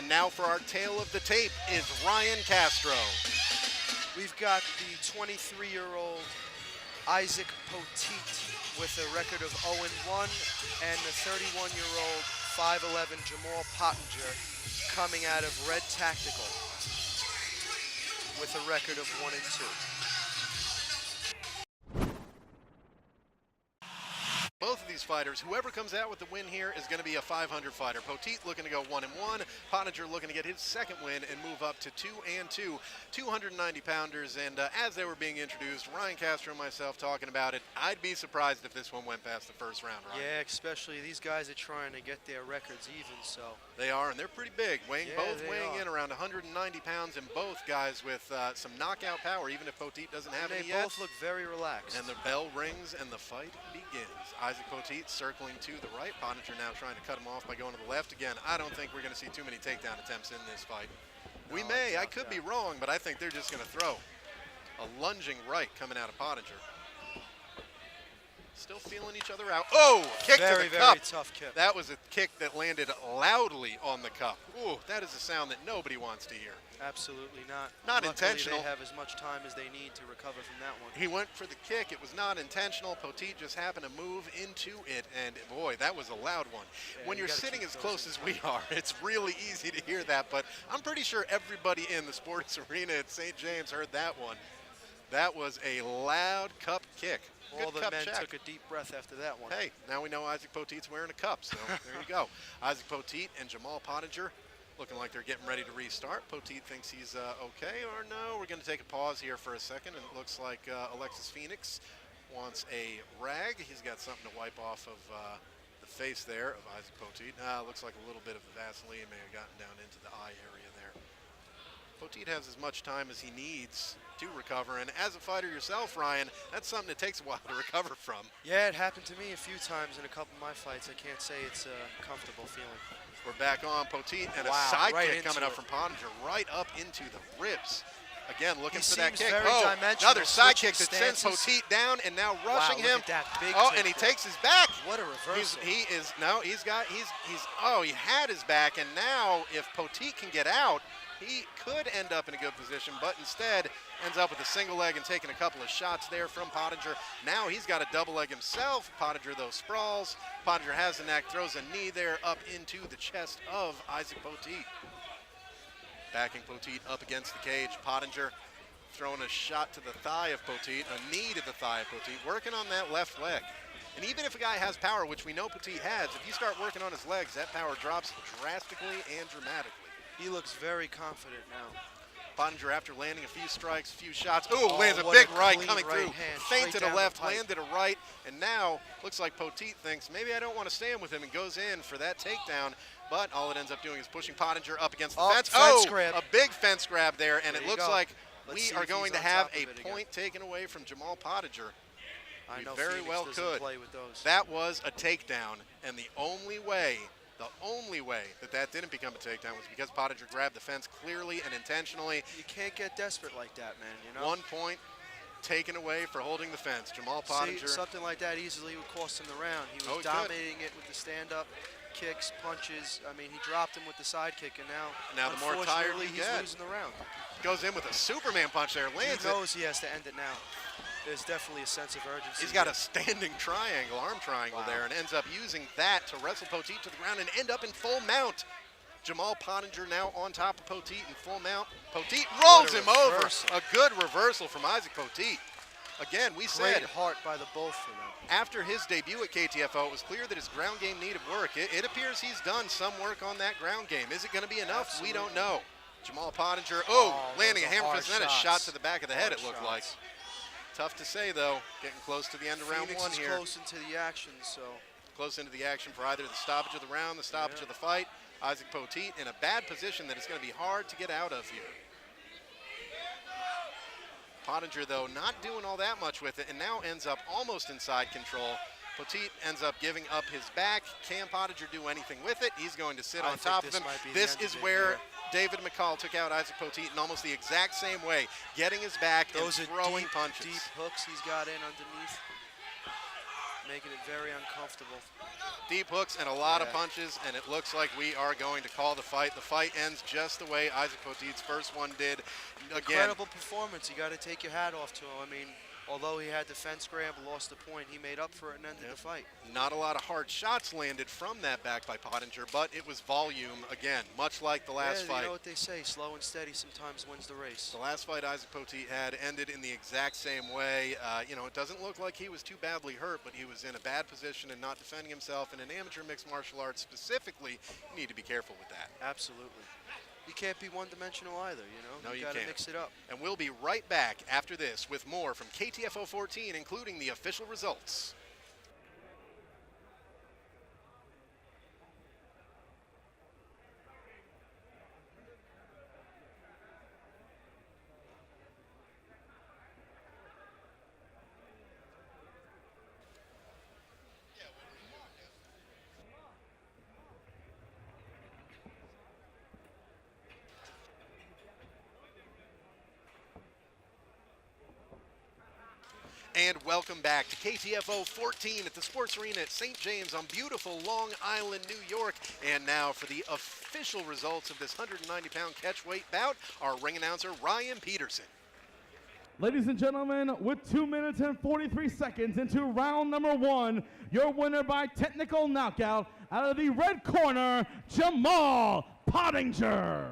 And now for our tale of the tape is Ryan Castro. We've got the 23-year-old Issac Poteat with a record of 0-1 and the 31-year-old 5'11 Jamal Pottinger coming out of Red Tactical with a record of 1-2. Both of these fighters, whoever comes out with the win here is going to be a 500 fighter. Poteat looking to go 1-1. Pottinger looking to get his second win and move up to 2-2. 290 pounders. And as they were being introduced, Ryan Castro and myself talking about it, I'd be surprised if this one went past the first round, Ryan. Yeah, especially these guys are trying to get their records even, so. They are, and they're pretty big. Weighing in around 190 pounds, and both guys with some knockout power, even if Poteat doesn't have any yet. They both look very relaxed. And the bell rings and the fight begins. Issac Poteat circling to the right. Pottinger now trying to cut him off by going to the left. Again, I don't think we're going to see too many takedown attempts in this fight. No, we may. I could be wrong, but I think they're just going to throw a lunging right coming out of Pottinger. Still feeling each other out. Oh, kick to the cup. Very tough kick. That was a kick that landed loudly on the cup. Ooh, that is a sound that nobody wants to hear. Absolutely not. Not Luckily, intentional. They have as much time as they need to recover from that one. He went for the kick. It was not intentional. Poteat just happened to move into it, and boy, that was a loud one. Yeah, when you're sitting as close as we are, it's really easy to hear that, but I'm pretty sure everybody in the sports arena at St. James heard that one. That was a loud cup kick. All the men took a deep breath after that one. Hey, now we know Issac Poteat's wearing a cup, so there you go. Issac Poteat and Jamal Pottinger looking like they're getting ready to restart. Poteat thinks he's okay, or no, we're going to take a pause here for a second, and it looks like Alexis Phoenix wants a rag. He's got something to wipe off of the face there of Issac Poteat. Looks like a little bit of Vaseline may have gotten down into the eye area there. Poteat has as much time as he needs to recover, and as a fighter yourself, Ryan, that's something that takes a while to recover from. Yeah, it happened to me a few times in a couple of my fights. I can't say it's a comfortable feeling. We're back on Poteat, and a side kick coming up from Pottinger right up into the ribs. Again, looking for that kick. Oh, another side kick that sends Poteat down, and now rushing him. Look at that big and he takes his back. What a reversal. He had his back, and now if Poteat can get out, he could end up in a good position, but instead ends up with a single leg and taking a couple of shots there from Pottinger. Now he's got a double leg himself. Pottinger, though, sprawls. Pottinger has the neck, throws a knee there up into the chest of Issac Poteat. Backing Poteat up against the cage. Pottinger throwing a shot to the thigh of Poteat, a knee to the thigh of Poteat, working on that left leg. And even if a guy has power, which we know Poteat has, if you start working on his legs, that power drops drastically and dramatically. He looks very confident now. Pottinger, after landing a few strikes, a few shots, lands a big right coming through. Feint to the left, landed a right, and now looks like Poteat thinks, maybe I don't want to stand with him, and goes in for that takedown. But all it ends up doing is pushing Pottinger up against the fence. Grab. A big fence grab there, and it looks like we are going to have a point taken away from Jamal Pottinger. I know very well could. Play with those. That was a takedown, and the only way that didn't become a takedown was because Pottinger grabbed the fence clearly and intentionally. You can't get desperate like that, man, you know? 1 point taken away for holding the fence. Jamal Pottinger. Something like that easily would cost him the round. He was dominating it with the stand-up kicks, punches. I mean, he dropped him with the side kick, and now the more tired he's losing the round. Goes in with a Superman punch there, lands it. He knows he has to end it now. There's definitely a sense of urgency. He's got a standing triangle, arm triangle there, and ends up using that to wrestle Poteat to the ground and end up in full mount. Jamal Pottinger now on top of Poteat in full mount. Poteat rolls him over. A good reversal from Issac Poteat. Again, we said great heart by the both of them. After his debut at KTFO, it was clear that his ground game needed work. It appears he's done some work on that ground game. Is it going to be enough? Absolutely. We don't know. Jamal Pottinger, landing a hammer fist and then a shot to the back of the head, it looked like. Tough to say, though. Getting close to the end of round one here. Close into the action, so. Close into the action for either the stoppage of the round, the stoppage of the fight. Issac Poteat in a bad position that is going to be hard to get out of here. Pottinger, though, not doing all that much with it, and now ends up almost inside control. Poteat ends up giving up his back. Can Pottinger do anything with it? He's going to sit on top of him. This is where David McCall took out Issac Poteat in almost the exact same way, getting his back and throwing punches. Deep hooks he's got in underneath. making it very uncomfortable. Deep hooks and a lot of punches, and it looks like we are going to call the fight. The fight ends just the way Issac Poteat's first one did. Again, incredible performance. You got to take your hat off to him. I mean, although he had the fence grab, lost the point, he made up for it and ended the fight. Not a lot of hard shots landed from that back by Pottinger, but it was volume again, much like the last fight. You know what they say, slow and steady sometimes wins the race. The last fight Issac Poteat had ended in the exact same way. You know, it doesn't look like he was too badly hurt, but he was in a bad position and not defending himself. In an amateur mixed martial arts specifically, you need to be careful with that. Absolutely. You can't be one-dimensional either, you know? No, you gotta can't. Mix it up. And we'll be right back after this with more from KTFO 14, including the official results. And welcome back to KTFO 14 at the Sports Arena at St. James on beautiful Long Island, New York. And now for the official results of this 190-pound catchweight bout, our ring announcer, Ryan Peterson. Ladies and gentlemen, with 2 minutes and 43 seconds into round number 1, your winner by technical knockout out of the red corner, Jamal Pottinger.